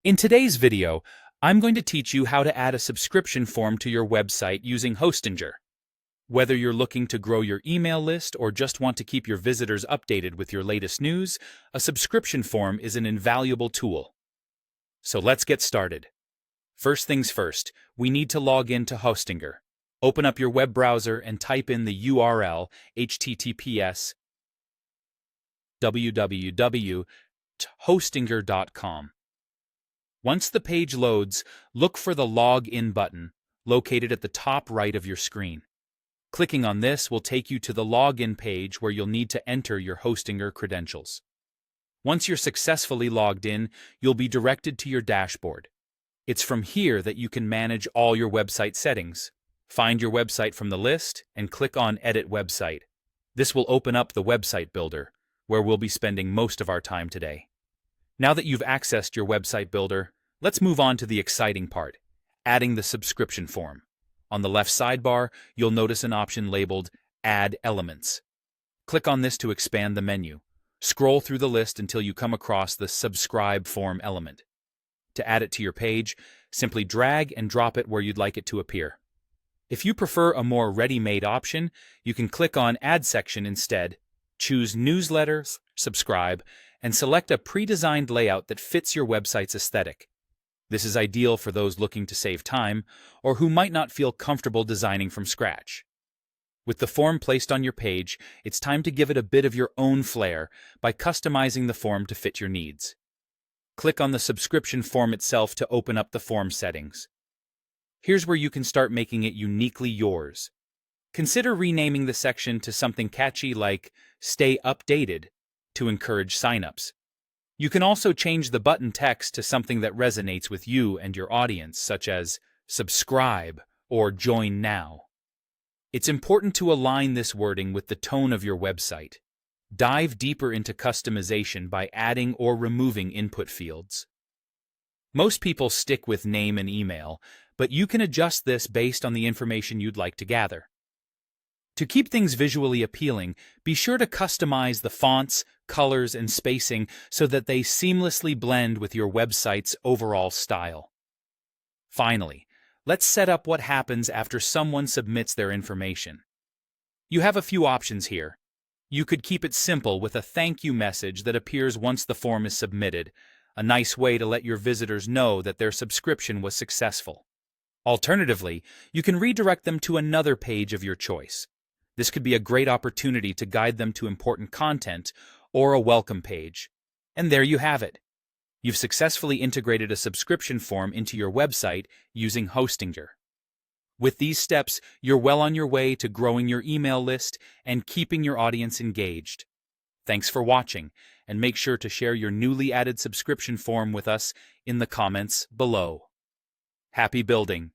In today's video, I'm going to teach you how to add a subscription form to your website using Hostinger. Whether you're looking to grow your email list or just want to keep your visitors updated with your latest news, a subscription form is an invaluable tool. So let's get started. First things first, we need to log in to Hostinger. Open up your web browser and type in the URL https www.hostinger.com. Once the page loads, look for the Log In button, located at the top right of your screen. Clicking on this will take you to the login page where you'll need to enter your Hostinger credentials. Once you're successfully logged in, you'll be directed to your dashboard. It's from here that you can manage all your website settings. Find your website from the list and click on Edit Website. This will open up the Website Builder, where we'll be spending most of our time today. Now that you've accessed your website builder, let's move on to the exciting part, adding the subscription form. On the left sidebar, you'll notice an option labeled Add Elements. Click on this to expand the menu. Scroll through the list until you come across the Subscribe Form element. To add it to your page, simply drag and drop it where you'd like it to appear. If you prefer a more ready-made option, you can click on Add Section instead, choose Newsletter, Subscribe, and select a pre-designed layout that fits your website's aesthetic. This is ideal for those looking to save time or who might not feel comfortable designing from scratch. With the form placed on your page, it's time to give it a bit of your own flair by customizing the form to fit your needs. Click on the subscription form itself to open up the form settings. Here's where you can start making it uniquely yours. Consider renaming the section to something catchy like Stay Updated to encourage signups. You can also change the button text to something that resonates with you and your audience, such as subscribe or join now. It's important to align this wording with the tone of your website. Dive deeper into customization by adding or removing input fields. Most people stick with name and email, but you can adjust this based on the information you'd like to gather. To keep things visually appealing, be sure to customize the fonts, colors, and spacing so that they seamlessly blend with your website's overall style. Finally, let's set up what happens after someone submits their information. You have a few options here. You could keep it simple with a thank you message that appears once the form is submitted, a nice way to let your visitors know that their subscription was successful. Alternatively, you can redirect them to another page of your choice. This could be a great opportunity to guide them to important content or a welcome page. And there you have it. You've successfully integrated a subscription form into your website using Hostinger. With these steps, you're well on your way to growing your email list and keeping your audience engaged. Thanks for watching, and make sure to share your newly added subscription form with us in the comments below. Happy building!